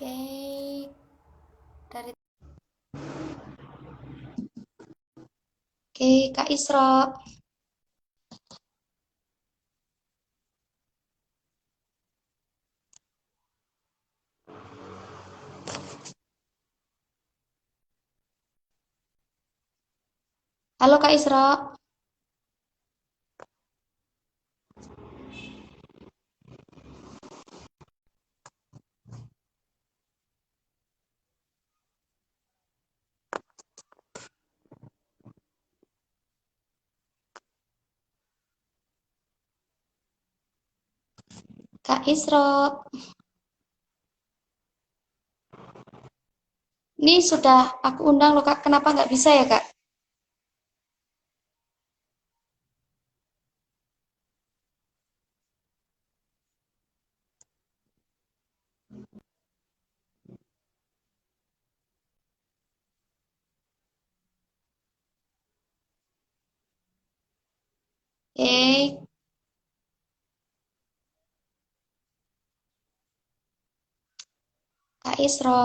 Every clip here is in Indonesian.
Oke, dari Kak Isro. Halo Kak Isro. Kak Isro. Ini sudah aku undang loh Kak. Kenapa nggak bisa ya Kak? Oke, Kak Isro.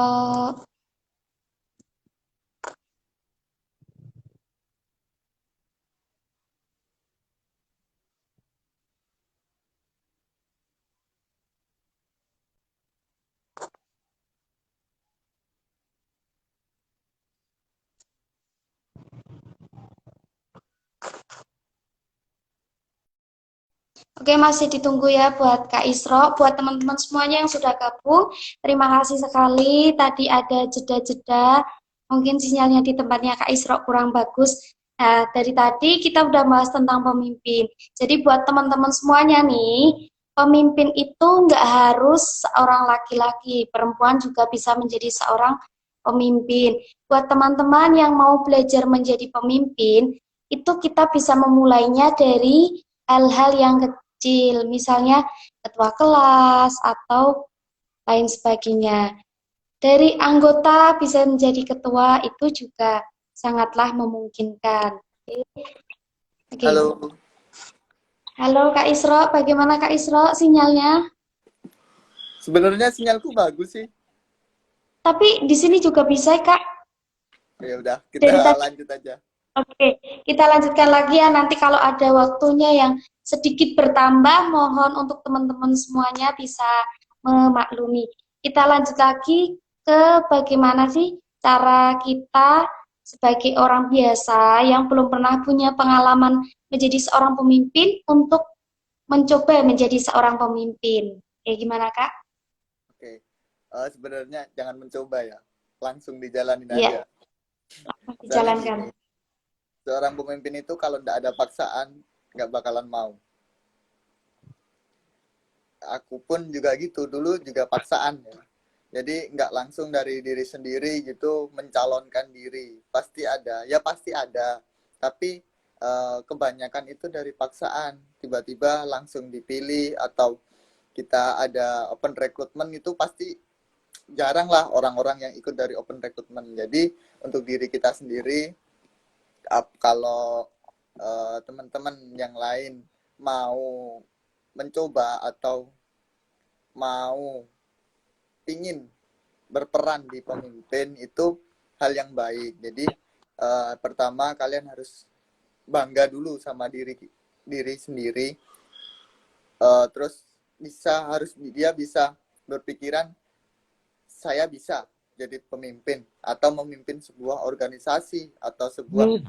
Oke, masih ditunggu ya buat Kak Isro, buat teman-teman semuanya yang sudah gabung. Terima kasih sekali. Tadi ada jeda-jeda. Mungkin sinyalnya di tempatnya Kak Isro kurang bagus. Nah, dari tadi kita udah bahas tentang pemimpin. Jadi buat teman-teman semuanya nih, pemimpin itu nggak harus seorang laki-laki. Perempuan juga bisa menjadi seorang pemimpin. Buat teman-teman yang mau belajar menjadi pemimpin, itu kita bisa memulainya dari hal-hal yang kecil, misalnya ketua kelas atau lain sebagainya. Dari anggota bisa menjadi ketua itu juga sangatlah memungkinkan. Oke. Halo, Halo Kak Isro, bagaimana Kak Isro sinyalnya? sebenarnya sinyalku bagus sih. Tapi di sini juga bisa Kak. Ya udah, kita Dari tadi. lanjut aja. Oke, kita lanjutkan lagi ya. Nanti kalau ada waktunya yang sedikit bertambah, mohon untuk teman-teman semuanya bisa memaklumi. Kita lanjut lagi ke bagaimana sih cara kita sebagai orang biasa yang belum pernah punya pengalaman menjadi seorang pemimpin untuk mencoba menjadi seorang pemimpin. Kayak gimana, Kak? Oke, sebenarnya jangan mencoba ya, langsung dijalanin Iya, aja. Soalnya dijalankan. gini, seorang pemimpin itu kalau nggak ada paksaan, nggak bakalan mau. Aku pun juga gitu, dulu juga paksaan ya. Jadi nggak langsung dari diri sendiri gitu mencalonkan diri. Pasti ada, ya pasti ada. Tapi kebanyakan itu dari paksaan. Tiba-tiba langsung dipilih atau kita ada open recruitment itu pasti jarang lah orang-orang yang ikut dari open recruitment. Jadi untuk diri kita sendiri, kalau teman-teman yang lain mau mencoba atau mau ingin berperan di pemimpin itu hal yang baik. Jadi pertama kalian harus bangga dulu sama diri diri sendiri. Terus harus dia bisa berpikiran saya bisa jadi pemimpin atau memimpin sebuah organisasi atau sebuah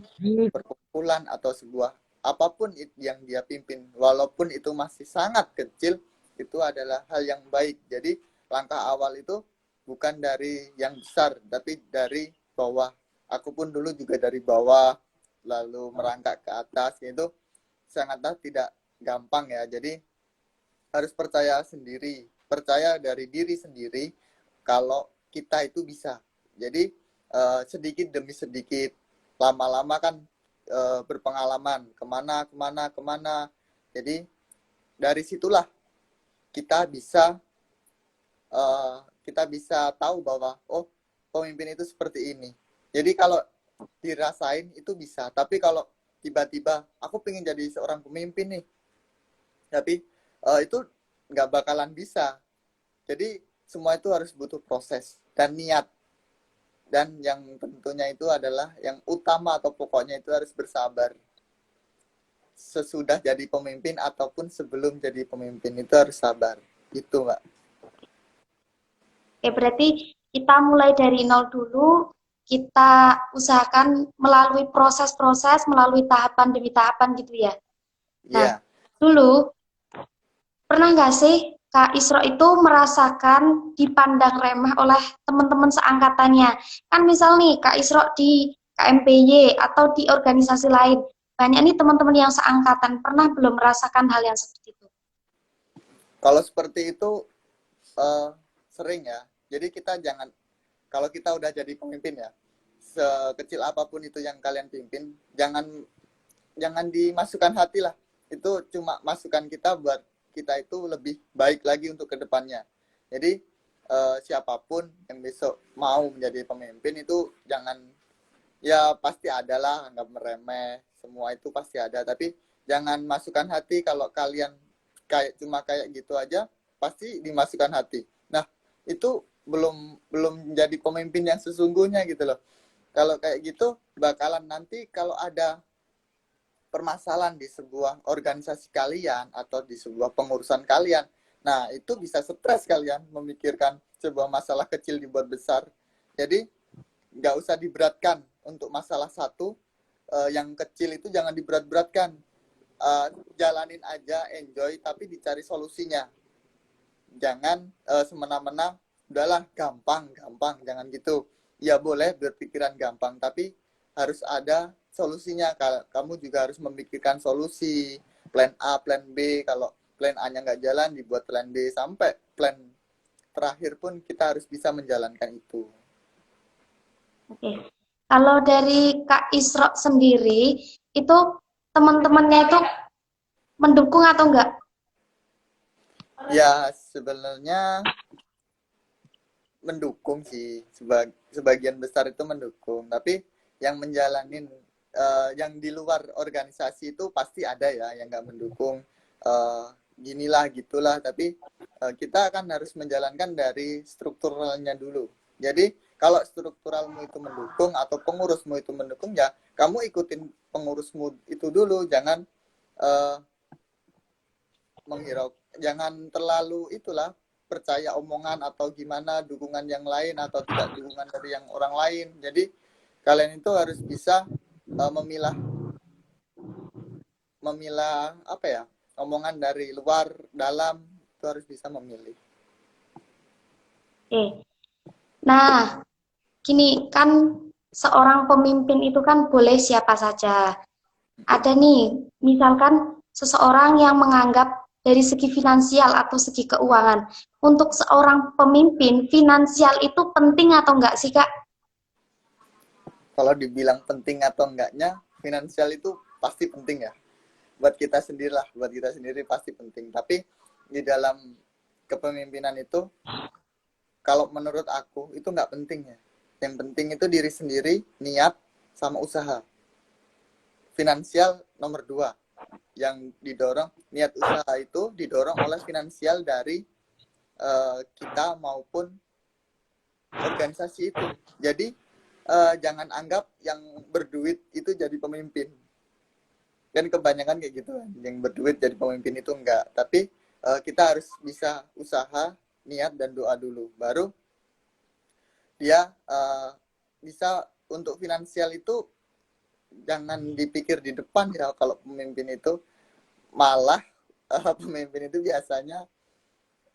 perkumpulan atau sebuah apapun yang dia pimpin walaupun itu masih sangat kecil, itu adalah hal yang baik. Jadi langkah awal itu bukan dari yang besar tapi dari bawah. Aku pun dulu juga dari bawah lalu merangkak ke atas, itu sangatlah tidak gampang ya. Jadi harus percaya sendiri, percaya dari diri sendiri kalau kita itu bisa. Jadi sedikit demi sedikit, lama-lama kan berpengalaman kemana kemana kemana. Jadi dari situlah kita bisa kita bisa tahu bahwa oh, pemimpin itu seperti ini. Jadi kalau dirasain itu bisa, tapi kalau tiba-tiba aku pengen jadi seorang pemimpin nih, tapi itu nggak bakalan bisa. Jadi semua itu harus butuh proses dan niat. Dan yang tentunya itu adalah yang utama atau pokoknya itu harus bersabar. Sesudah jadi pemimpin ataupun sebelum jadi pemimpin itu harus sabar. Itu, Mbak. Oke, berarti kita mulai dari nol dulu, kita usahakan melalui proses-proses, melalui tahapan demi tahapan gitu ya. Nah, Iya. dulu pernah nggak sih Kak Isro itu merasakan dipandang remeh oleh teman-teman seangkatannya? Kan misal nih Kak Isro di KMPY atau di organisasi lain, banyak nih teman-teman yang seangkatan pernah belum merasakan hal yang seperti itu? Kalau seperti itu sering ya. Jadi kita jangan, kalau kita udah jadi pemimpin ya, sekecil apapun itu yang kalian pimpin, jangan dimasukkan hati lah. Itu cuma masukan kita buat kita itu lebih baik lagi untuk kedepannya. Jadi siapapun yang besok mau menjadi pemimpin itu jangan, ya pasti ada lah anggap meremeh, semua itu pasti ada. Tapi jangan masukkan hati kalau kalian cuma kayak gitu aja, pasti dimasukkan hati. Nah, itu belum menjadi pemimpin yang sesungguhnya gitu loh. Kalau kayak gitu bakalan nanti kalau ada permasalahan di sebuah organisasi kalian atau di sebuah pengurusan kalian, nah itu bisa stres kalian memikirkan sebuah masalah kecil dibuat besar. Jadi nggak usah diberatkan untuk masalah satu, yang kecil itu jangan diberat-beratkan. Jalanin aja, enjoy, tapi dicari solusinya. Jangan semena-mena, udahlah gampang, jangan gitu. Ya boleh berpikiran gampang, tapi harus ada solusinya. Kamu juga harus memikirkan solusi, plan A, plan B. Kalau plan A-nya nggak jalan, dibuat plan B. Sampai plan terakhir pun kita harus bisa menjalankan itu. Oke. Kalau dari Kak Isro sendiri, itu teman-temannya itu mendukung atau enggak? Ya sebenarnya mendukung sih, sebagian besar itu mendukung, tapi yang menjalanin yang di luar organisasi itu pasti ada ya yang nggak mendukung, ginilah gitulah, tapi kita akan harus menjalankan dari strukturalnya dulu. Jadi kalau strukturalmu itu mendukung atau pengurusmu itu mendukung, ya kamu ikutin pengurusmu itu dulu, jangan menghirau, jangan terlalu itulah percaya omongan atau gimana, dukungan yang lain atau tidak dukungan dari yang orang lain. Jadi kalian itu harus bisa memilah apa ya, omongan dari luar dalam, itu harus bisa memilih. Oke. Nah, gini kan seorang pemimpin itu kan boleh siapa saja. Ada nih, misalkan seseorang yang menganggap dari segi finansial atau segi keuangan. Untuk seorang pemimpin, finansial itu penting atau enggak sih, Kak? Kalau dibilang penting atau enggaknya, finansial itu pasti penting ya. Buat kita sendiri lah, buat kita sendiri pasti penting. Tapi di dalam kepemimpinan itu, kalau menurut aku itu nggak penting ya. Yang penting itu diri sendiri, niat, sama usaha. Finansial nomor 2. Yang didorong, niat usaha itu didorong oleh finansial dari kita maupun organisasi itu. Jadi jangan anggap yang berduit itu jadi pemimpin. Kan kebanyakan kayak gitu kan, yang berduit jadi pemimpin itu enggak. Tapi kita harus bisa usaha, niat, dan doa dulu. Baru dia bisa. Untuk finansial itu jangan dipikir di depan ya kalau pemimpin itu. Malah pemimpin itu biasanya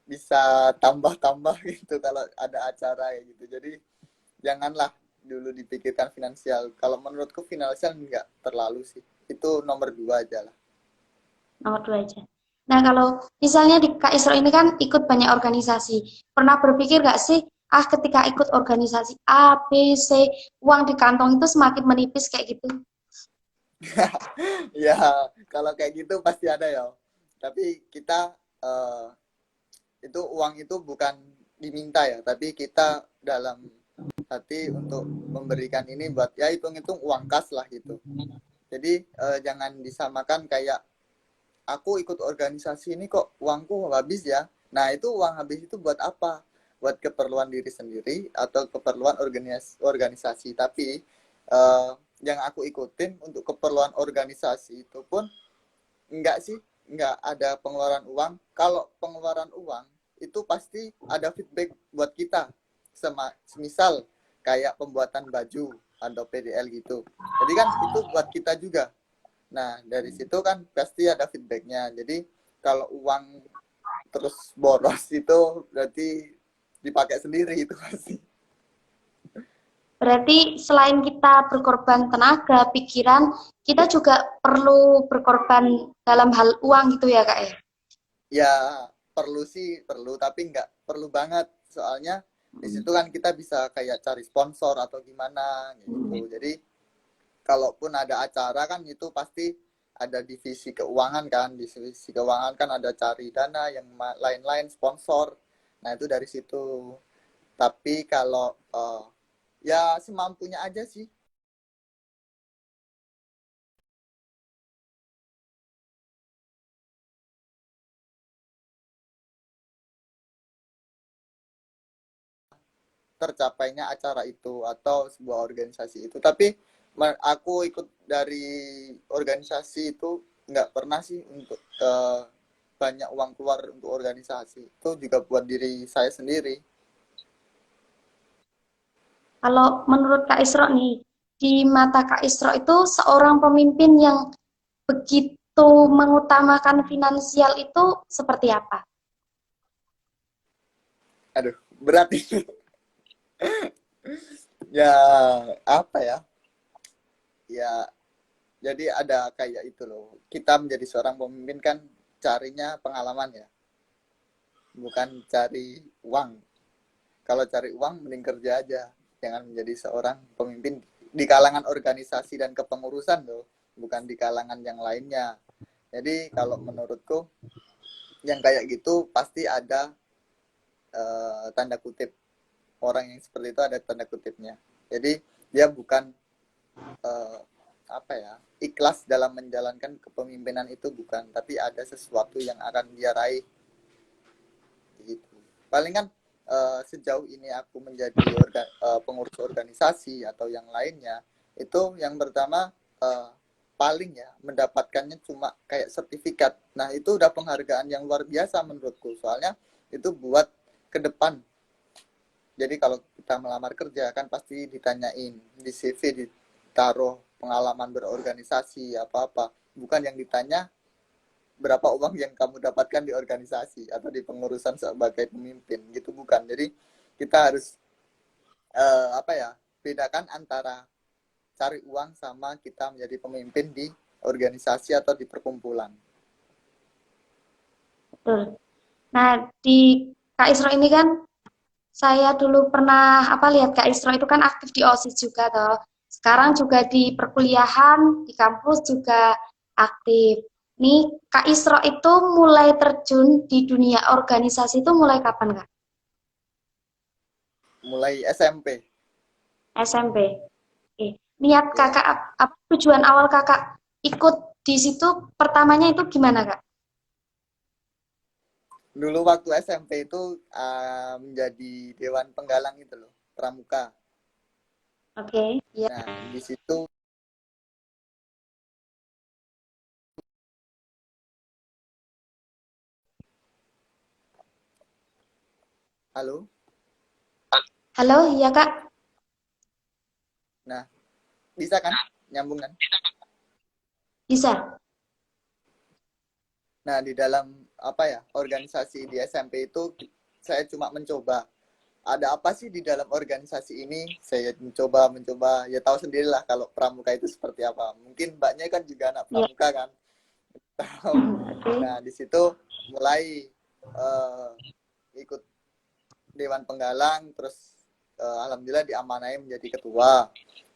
bisa tambah-tambah gitu kalau ada acara ya gitu. Jadi janganlah dulu dipikirkan finansial. Kalau menurutku finansial enggak terlalu sih. Itu nomor 2 aja lah. Nomor 2 aja. Nah, kalau misalnya di Kak Isro ini kan ikut banyak organisasi. Pernah berpikir nggak sih, ketika ikut organisasi A, B, C, uang di kantong itu semakin menipis kayak gitu? Ya, kalau kayak gitu pasti ada ya. Tapi kita itu uang itu bukan diminta ya, tapi kita dalam hati untuk memberikan ini buat ya hitung-hitung uang kas lah gitu. Jadi jangan disamakan kayak aku ikut organisasi ini kok uangku habis ya. Nah itu uang habis itu buat apa? buat keperluan diri sendiri atau keperluan organisasi. Tapi yang aku ikutin untuk keperluan organisasi itu pun enggak sih, enggak ada pengeluaran uang. Kalau pengeluaran uang itu pasti ada feedback buat kita. Semisal kayak pembuatan baju atau PDL gitu. Jadi kan itu buat kita juga. Nah, dari situ kan pasti ada feedbacknya. Jadi kalau uang terus boros itu berarti dipakai sendiri itu pasti. Berarti selain kita berkorban tenaga, pikiran, kita juga perlu berkorban dalam hal uang gitu ya, Kak ya? Ya, perlu sih, perlu, tapi nggak perlu banget. Soalnya di situ kan kita bisa kayak cari sponsor atau gimana gitu. Jadi kalaupun ada acara kan itu pasti ada divisi keuangan kan. Divisi keuangan kan ada cari dana yang lain-lain sponsor. Nah, itu dari situ. Tapi kalau ya semampunya aja sih. Tercapainya acara itu atau sebuah organisasi itu. Tapi aku ikut dari organisasi itu nggak pernah sih untuk banyak uang keluar untuk organisasi. Itu juga buat diri saya sendiri. Kalau menurut Kak Isro nih, di mata Kak Isro itu seorang pemimpin yang begitu mengutamakan finansial itu seperti apa? Aduh, berat ini. Ya, apa ya? Ya, jadi ada kayak itu loh. Kita menjadi seorang pemimpin kan carinya pengalaman ya, bukan cari uang. Kalau cari uang mending kerja aja, jangan menjadi seorang pemimpin di kalangan organisasi dan kepengurusan loh, bukan di kalangan yang lainnya. Jadi kalau menurutku yang kayak gitu pasti ada tanda kutip, orang yang seperti itu ada tanda kutipnya. Jadi dia bukan eh, apa ya, ikhlas dalam menjalankan kepemimpinan itu, bukan, tapi ada sesuatu yang akan dia raih gitu. Paling kan sejauh ini aku menjadi pengurus organisasi atau yang lainnya, itu yang pertama paling ya mendapatkannya cuma kayak sertifikat. Nah, itu udah penghargaan yang luar biasa menurutku. Soalnya itu buat ke depan. Jadi kalau kita melamar kerja kan pasti ditanyain di CV, ditaruh pengalaman berorganisasi apa-apa. Bukan yang ditanya berapa uang yang kamu dapatkan di organisasi atau di pengurusan sebagai pemimpin gitu, bukan. Jadi kita harus apa ya, bedakan antara cari uang sama kita menjadi pemimpin di organisasi atau di perkumpulan. Betul. Nah, di Kak Isro ini kan saya dulu pernah lihat Kak Isro itu kan aktif di OSIS juga toh. Sekarang juga di perkuliahan, di kampus juga aktif. Nih, Kak Isro itu mulai terjun di dunia organisasi itu mulai kapan, Kak? Mulai SMP. SMP. Niat Ya, Kakak apa tujuan awal Kakak ikut di situ pertamanya itu gimana, Kak? dulu waktu SMP itu menjadi dewan penggalang itu loh, pramuka. Oke, ya. Nah, di situ halo. Halo, iya Kak. Nah, bisa kan nyambung kan? Bisa. Nah, di dalam apa ya, organisasi di SMP itu saya cuma mencoba. Ada apa sih di dalam organisasi ini? Saya mencoba ya, tahu sendirilah kalau pramuka itu seperti apa. Mungkin mbaknya kan juga anak Ya. pramuka kan. Tahu. Oke. Nah, di situ mulai ikut dewan penggalang, terus alhamdulillah diamanai menjadi ketua.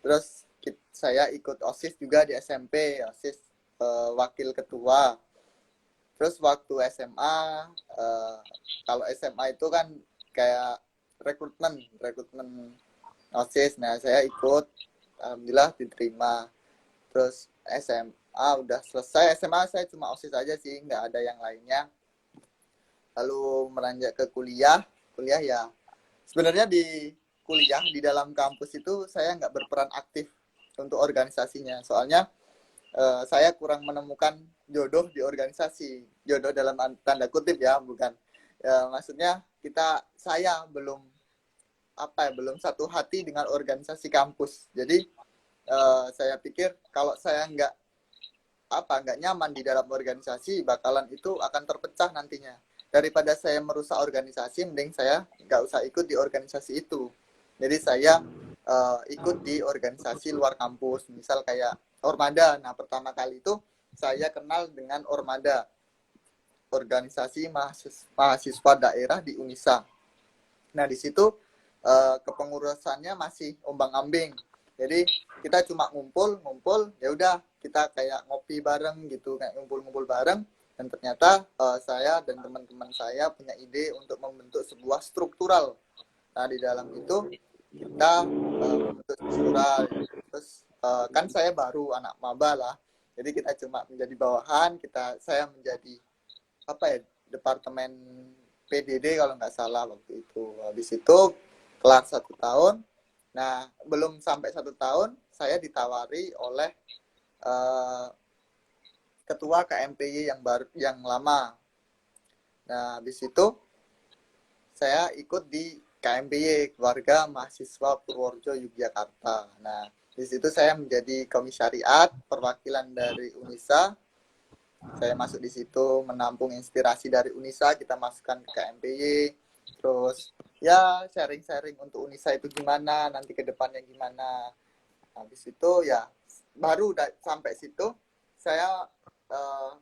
Terus saya ikut OSIS juga di SMP, OSIS wakil ketua. Terus waktu SMA, kalau SMA itu kan kayak rekrutmen OSIS. Nah, saya ikut, alhamdulillah diterima. Terus SMA udah selesai, SMA saya cuma OSIS aja sih, nggak ada yang lainnya. Lalu meranjak ke kuliah ya Sebenarnya di kuliah di dalam kampus itu saya nggak berperan aktif untuk organisasinya, soalnya saya kurang menemukan jodoh di organisasi. Jodoh dalam tanda kutip ya, bukan. Maksudnya saya belum belum satu hati dengan organisasi kampus. Jadi saya pikir kalau saya nggak nyaman di dalam organisasi, bakalan itu akan terpecah nantinya. Daripada saya merusak organisasi, mending saya nggak usah ikut di organisasi itu. Jadi saya ikut di organisasi luar kampus, misal kayak Ormada. Nah, pertama kali itu saya kenal dengan Ormada, organisasi mahasiswa daerah di Unisa. Nah, di situ kepengurusannya masih ombang-ambing. Jadi kita cuma ngumpul, ya udah kita kayak ngopi bareng gitu, kayak ngumpul-ngumpul bareng. Dan ternyata saya dan teman-teman saya punya ide untuk membentuk sebuah struktural. Nah, di dalam itu kita membentuk struktural. Terus kan saya baru anak maba lah. Jadi kita cuma menjadi bawahan, saya menjadi departemen PDD kalau nggak salah waktu itu. Habis itu kelar 1 tahun. Nah, belum sampai 1 tahun, saya ditawari oleh ketua KMPY yang lama. Nah, habis itu saya ikut di KMPY, Keluarga Mahasiswa Purworejo Yogyakarta. Nah, di situ saya menjadi komisariat perwakilan dari Unisa. Saya masuk di situ menampung inspirasi dari Unisa, kita masukkan ke KMPY. Terus ya sharing-sharing untuk Unisa itu gimana, nanti ke depannya gimana. Habis itu ya baru sampai situ saya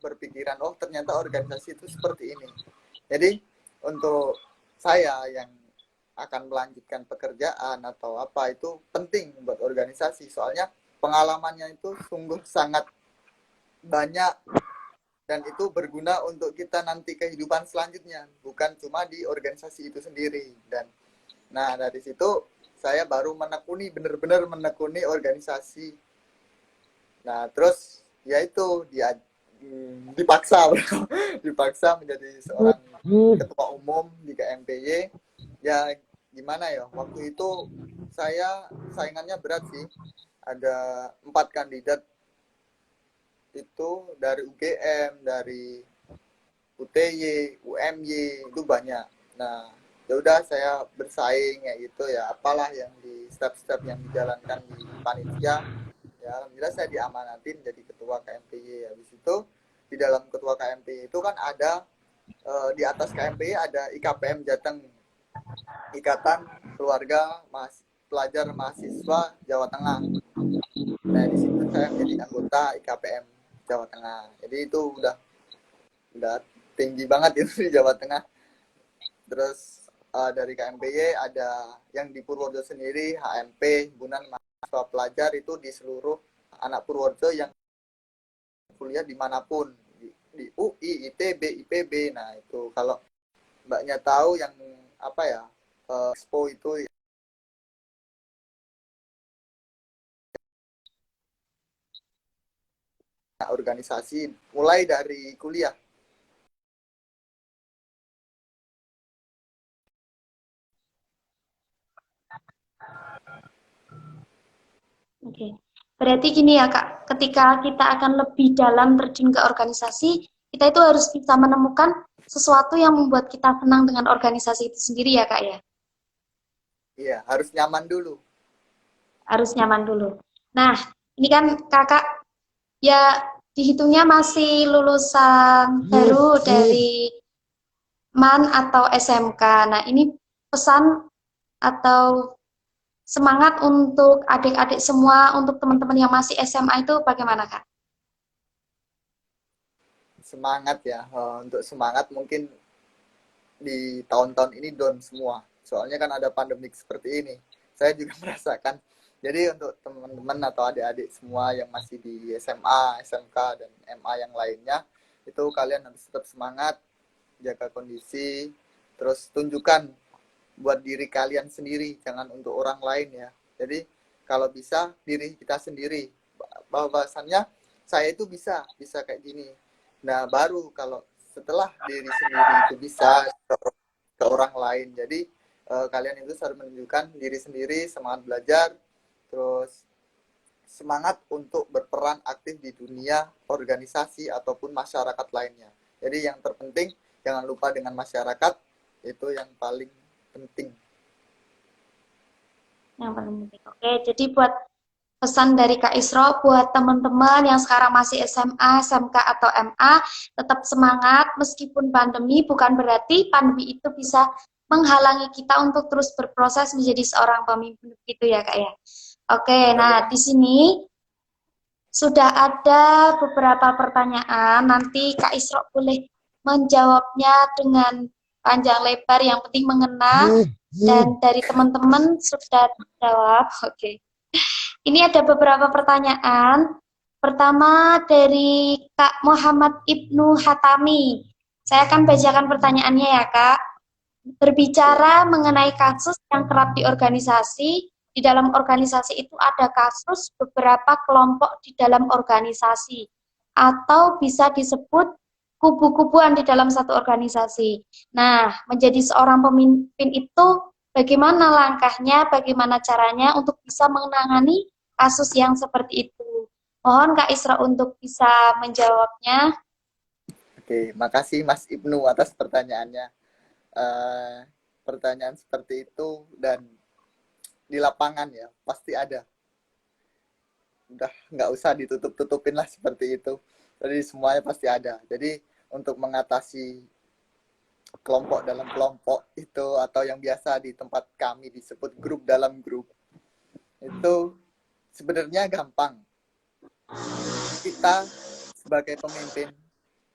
berpikiran, oh ternyata organisasi itu seperti ini. Jadi untuk saya yang akan melanjutkan pekerjaan atau apa, itu penting buat organisasi. Soalnya pengalamannya itu sungguh sangat banyak dan itu berguna untuk kita nanti kehidupan selanjutnya, bukan cuma di organisasi itu sendiri. Dan nah, dari situ saya baru benar-benar menekuni organisasi. Nah, terus ya itu dipaksa dipaksa menjadi seorang ketua umum di KMPY. Ya gimana ya, waktu itu saya saingannya berat sih, ada 4 kandidat itu dari UGM, dari UTY, UMY, itu banyak. Nah, ya udah saya bersaing ya gitu ya, apalah yang di step-step yang dijalankan di panitia. Ya alhamdulillah saya diamanatin jadi ketua KMPY. Habis itu di dalam ketua KMPY itu kan ada di atas KMPY ada IKPM Jateng, Ikatan Keluarga Pelajar Mahasiswa Jawa Tengah. Nah, di situ saya menjadi anggota IKPM Jawa Tengah. Jadi itu udah tinggi banget itu di Jawa Tengah. Terus dari KMPY ada yang di Purworejo sendiri, HMP, Himpunan Mahasiswa Pelajar, itu di seluruh anak Purworejo yang kuliah dimanapun, di UI, ITB, IPB. Nah itu kalau mbaknya tahu yang Expo itu organisasi mulai dari kuliah. Oke. Berarti gini ya Kak, ketika kita akan lebih dalam terjun ke organisasi, kita itu harus bisa menemukan sesuatu yang membuat kita senang dengan organisasi itu sendiri ya Kak ya? Iya, harus nyaman dulu. Harus nyaman dulu. Nah, ini kan Kakak ya dihitungnya masih lulusan baru dari MAN atau SMK. Nah, ini pesan atau semangat untuk adik-adik semua, untuk teman-teman yang masih SMA itu bagaimana Kak? Semangat ya, untuk semangat mungkin di tahun-tahun ini down semua. Soalnya kan ada pandemik seperti ini. Saya juga merasakan. Jadi untuk teman-teman atau adik-adik semua yang masih di SMA, SMK, dan MA yang lainnya, itu kalian harus tetap semangat, jaga kondisi, terus tunjukkan buat diri kalian sendiri, jangan untuk orang lain ya. Jadi kalau bisa diri kita sendiri, bahwasannya saya itu bisa kayak gini. Nah baru kalau setelah diri sendiri itu bisa ke orang lain. Jadi kalian itu harus menunjukkan diri sendiri, semangat belajar, terus semangat untuk berperan aktif di dunia organisasi ataupun masyarakat lainnya. Jadi yang terpenting jangan lupa dengan masyarakat, itu yang paling penting. Yang paling penting. Oke, jadi buat pesan dari Kak Isro buat teman-teman yang sekarang masih SMA, SMK atau MA, tetap semangat meskipun pandemi, bukan berarti pandemi itu bisa menghalangi kita untuk terus berproses menjadi seorang pemimpin gitu ya Kak ya. Oke, nah di sini sudah ada beberapa pertanyaan, nanti Kak Isro boleh menjawabnya dengan panjang lebar, yang penting mengena, dan dari teman-teman sudah dijawab. Oke. Ini ada beberapa pertanyaan. Pertama dari Kak Muhammad Ibnu Hatami. Saya akan bacakan pertanyaannya ya Kak. Berbicara mengenai kasus yang kerap di organisasi, di dalam organisasi itu ada kasus beberapa kelompok di dalam organisasi, atau bisa disebut kubu-kubuan di dalam satu organisasi. Nah, menjadi seorang pemimpin itu bagaimana langkahnya, bagaimana caranya untuk bisa menangani kasus yang seperti itu. Mohon Kak Isra untuk bisa menjawabnya. Oke, makasih Mas Ibnu atas pertanyaannya. Pertanyaan seperti itu dan di lapangan ya pasti ada. Udah nggak usah ditutup-tutupin lah seperti itu. Jadi semuanya pasti ada. Jadi untuk mengatasi kelompok dalam kelompok itu, atau yang biasa di tempat kami disebut grup dalam grup, itu sebenarnya gampang. Kita sebagai pemimpin,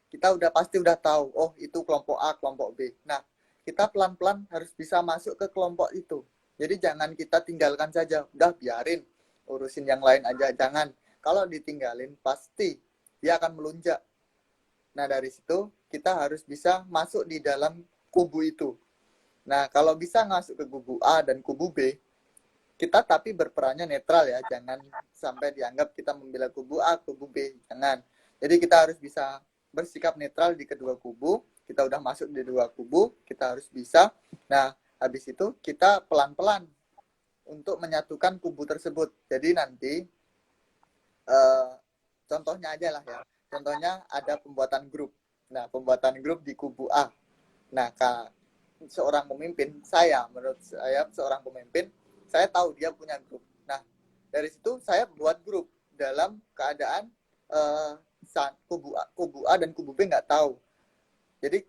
kita pasti udah tahu, oh itu kelompok A, kelompok B. Nah, kita pelan-pelan harus bisa masuk ke kelompok itu. Jadi jangan kita tinggalkan saja, udah biarin, urusin yang lain aja. Jangan, kalau ditinggalin pasti dia akan melunjak. Nah, dari situ kita harus bisa masuk di dalam kubu itu. Nah, kalau bisa masuk ke kubu A dan kubu B, kita tapi berperannya netral ya, jangan sampai dianggap kita membela kubu A, kubu B, jangan. Jadi kita harus bisa bersikap netral di kedua kubu. Kita udah masuk di dua kubu, kita harus bisa. Nah, habis itu kita pelan-pelan untuk menyatukan kubu tersebut. Jadi nanti contohnya aja lah ya. Contohnya ada pembuatan grup. Nah, pembuatan grup di kubu A. Nah, seorang pemimpin, menurut saya seorang pemimpin, saya tahu dia punya grup. Nah, dari situ saya buat grup dalam keadaan kubu A dan kubu B nggak tahu. Jadi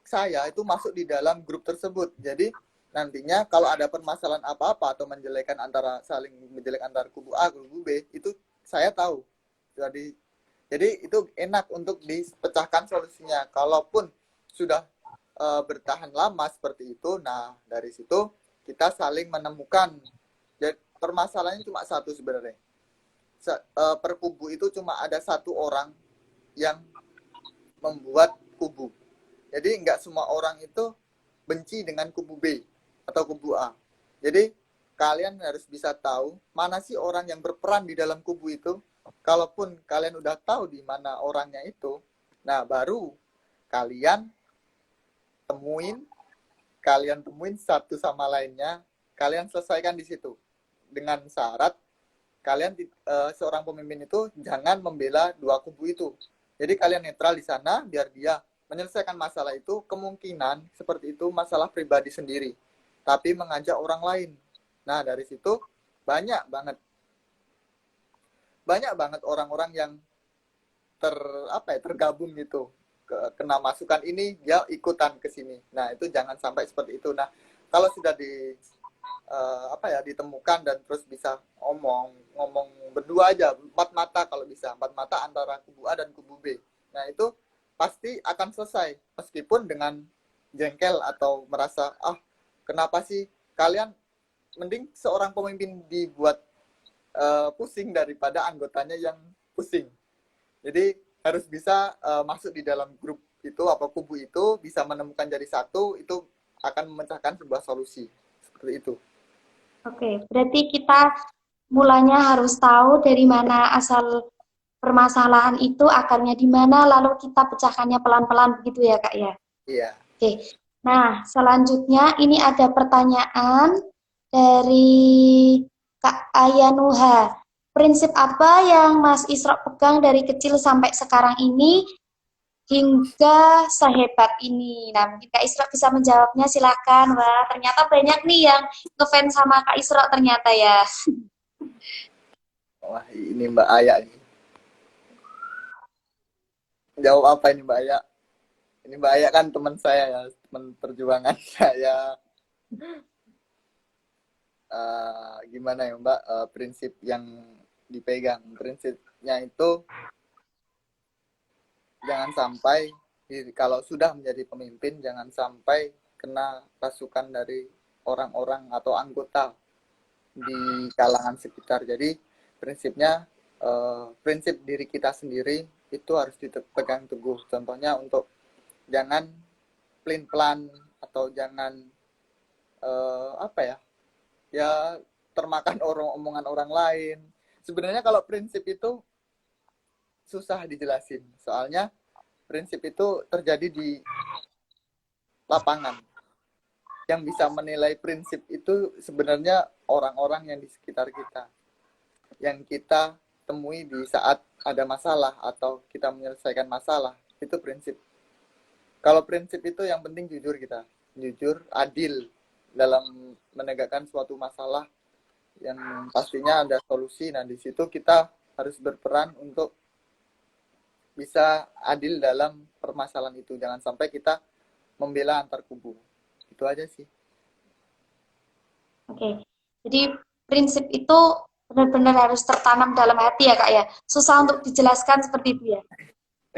saya itu masuk di dalam grup tersebut. Jadi nantinya kalau ada permasalahan apa-apa atau saling menjelek antara kubu A kubu B, itu saya tahu. Jadi itu enak untuk dipecahkan solusinya. Kalaupun sudah bertahan lama seperti itu, nah dari situ kita saling menemukan. Jadi permasalahannya cuma satu sebenarnya. Per kubu itu cuma ada satu orang yang membuat kubu. Jadi nggak semua orang itu benci dengan kubu B atau kubu A. Jadi kalian harus bisa tahu mana sih orang yang berperan di dalam kubu itu. Kalaupun kalian udah tahu di mana orangnya itu, nah baru kalian temuin satu sama lainnya, kalian selesaikan di situ. Dengan syarat kalian seorang pemimpin itu jangan membela dua kubu itu. Jadi kalian netral di sana biar dia menyelesaikan masalah itu, kemungkinan seperti itu masalah pribadi sendiri, tapi mengajak orang lain. Nah, dari situ banyak banget orang-orang yang tergabung gitu, kena masukan ini dia ikutan ke sini. Nah, itu jangan sampai seperti itu. Nah, kalau sudah ditemukan dan terus bisa ngomong berdua aja, empat mata kalau bisa, empat mata antara kubu A dan kubu B. Nah, itu pasti akan selesai, meskipun dengan jengkel atau merasa kenapa sih kalian, mending seorang pemimpin dibuat pusing daripada anggotanya yang pusing. Jadi harus bisa masuk di dalam grup itu, kubu itu, bisa menemukan jadi satu, itu akan memecahkan sebuah solusi seperti itu. Oke, berarti kita mulanya harus tahu dari mana asal permasalahan itu, akarnya di mana, lalu kita pecahkannya pelan-pelan begitu ya Kak ya? Iya. Oke, Nah, selanjutnya ini ada pertanyaan dari Kak Ayanuha. Prinsip apa yang Mas Isro pegang dari kecil sampai sekarang ini hingga sehebat ini? Nah, mungkin Kak Isro bisa menjawabnya, silakan. Wah, ternyata banyak nih yang ngefans sama Kak Isro ternyata ya. Wah, ini Mbak Aya ini. Jawab apa ini Mbak Aya? Ini Mbak Aya kan teman saya ya, teman perjuangan saya. Gimana ya Mbak, prinsip yang dipegang. Prinsipnya itu jangan sampai kalau sudah menjadi pemimpin jangan sampai kena rasukan dari orang-orang atau anggota di kalangan sekitar. Jadi prinsipnya prinsip diri kita sendiri itu harus dipegang teguh. Contohnya untuk jangan pelin-pelan atau jangan apa ya, ya termakan omongan orang lain. Sebenarnya kalau prinsip itu susah dijelasin, soalnya prinsip itu terjadi di lapangan. Yang bisa menilai prinsip itu sebenarnya orang-orang yang di sekitar kita, yang kita temui di saat ada masalah atau kita menyelesaikan masalah. Itu prinsip. Kalau prinsip itu yang penting jujur, kita jujur, adil dalam menegakkan suatu masalah yang pastinya ada solusi. Nah, di situ kita harus berperan untuk bisa adil dalam permasalahan itu. Jangan sampai kita membela antar kubu. Itu aja sih. Oke, jadi prinsip itu benar-benar harus tertanam dalam hati ya Kak ya. Susah untuk dijelaskan seperti itu ya.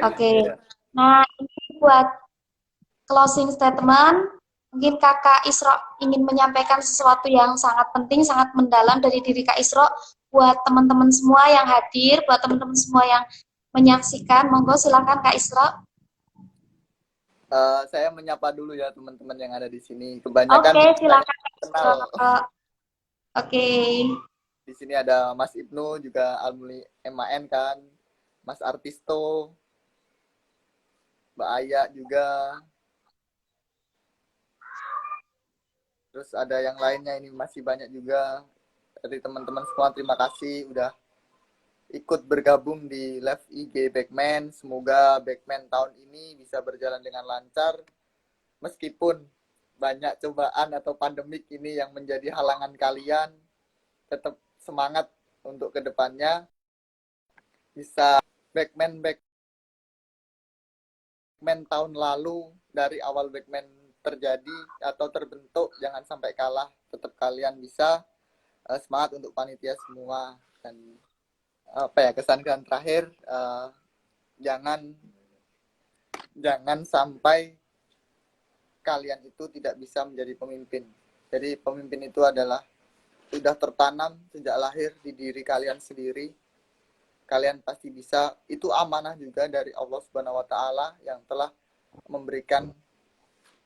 Oke, Iya. nah ini buat closing statement, mungkin Kakak Isro ingin menyampaikan sesuatu yang sangat penting, sangat mendalam dari diri Kak Isro buat teman-teman semua yang hadir, buat teman-teman semua yang menyaksikan. Monggo silakan Kak Isro. Saya menyapa dulu ya teman-teman yang ada di sini. Kebanyakan Oke, saya silakan Kak kenal. Isro. Oke. Di sini ada Mas Ibnu, juga alumni MAN kan. Mas Artisto, Mbak Aya juga. Terus ada yang lainnya, ini masih banyak juga dari teman-teman semua. Terima kasih udah ikut bergabung di live IG Backman. Semoga Backman tahun ini bisa berjalan dengan lancar. Meskipun banyak cobaan atau pandemik ini yang menjadi halangan kalian, tetap semangat untuk kedepannya. Bisa Backman tahun lalu, dari awal Backman terjadi atau terbentuk, jangan sampai kalah. Tetap kalian bisa semangat untuk panitia semua. Dan apa ya, kesan-kesan terakhir, jangan sampai kalian itu tidak bisa menjadi pemimpin. Jadi pemimpin itu adalah sudah tertanam sejak lahir di diri kalian sendiri. Kalian pasti bisa. Itu amanah juga dari Allah Subhanahu wa taala yang telah memberikan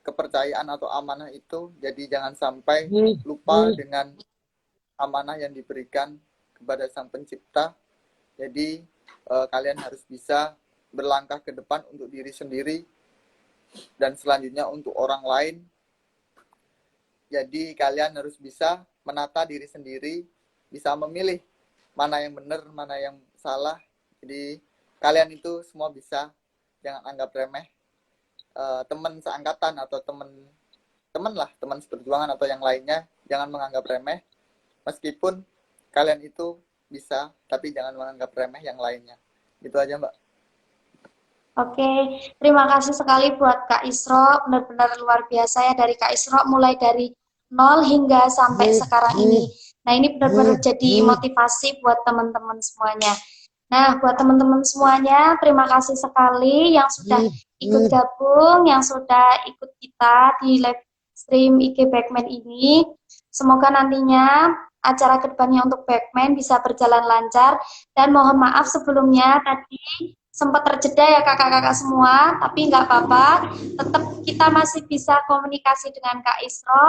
kepercayaan atau amanah itu. Jadi jangan sampai lupa dengan amanah yang diberikan kepada Sang Pencipta. Jadi kalian harus bisa berlangkah ke depan untuk diri sendiri dan selanjutnya untuk orang lain. Jadi kalian harus bisa menata diri sendiri, bisa memilih mana yang benar, mana yang salah. Jadi kalian itu semua bisa, jangan anggap remeh. Teman seangkatan atau teman seperjuangan atau yang lainnya, jangan menganggap remeh. Meskipun kalian itu bisa, tapi jangan menganggap remeh yang lainnya. Gitu aja Mbak. Oke, terima kasih sekali buat Kak Isro, benar-benar luar biasa ya dari Kak Isro, mulai dari nol hingga sampai sekarang ini. Nah, ini benar-benar jadi motivasi buat teman-teman semuanya. Nah, buat teman-teman semuanya, terima kasih sekali yang sudah ikut gabung, yang sudah ikut kita di live stream IG Backman ini. Semoga nantinya acara kedepannya untuk Backman bisa berjalan lancar. Dan mohon maaf sebelumnya tadi sempat terjeda ya kakak-kakak semua, tapi nggak apa-apa, tetap kita masih bisa komunikasi dengan Kak Isro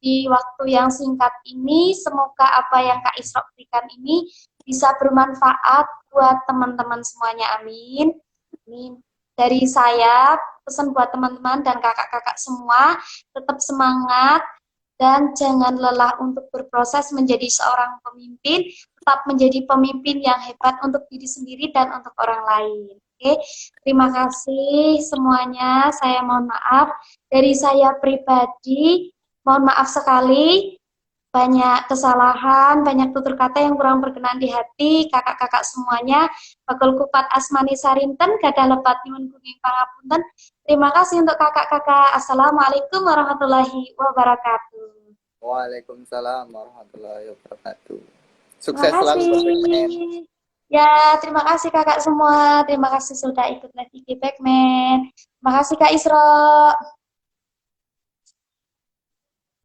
di waktu yang singkat ini. Semoga apa yang Kak Isro berikan ini bisa bermanfaat buat teman-teman semuanya, amin. Amin. dari saya, pesan buat teman-teman dan kakak-kakak semua, tetap semangat dan jangan lelah untuk berproses menjadi seorang pemimpin, tetap menjadi pemimpin yang hebat untuk diri sendiri dan untuk orang lain. Oke, terima kasih semuanya. Saya mohon maaf. Dari saya pribadi, mohon maaf sekali banyak kesalahan, banyak tutur kata yang kurang berkenan di hati, kakak-kakak semuanya, bakul kupat asmani sarinten, gadah lepat nyuwun gunging pangapunten. Terima kasih untuk kakak-kakak. Assalamualaikum warahmatullahi wabarakatuh. Waalaikumsalam warahmatullahi wabarakatuh. Terima Sukses selalu kasih. Buat Backman. Ya, terima kasih kakak semua. Terima kasih sudah ikut live IG Backman. Terima kasih Kak Isro.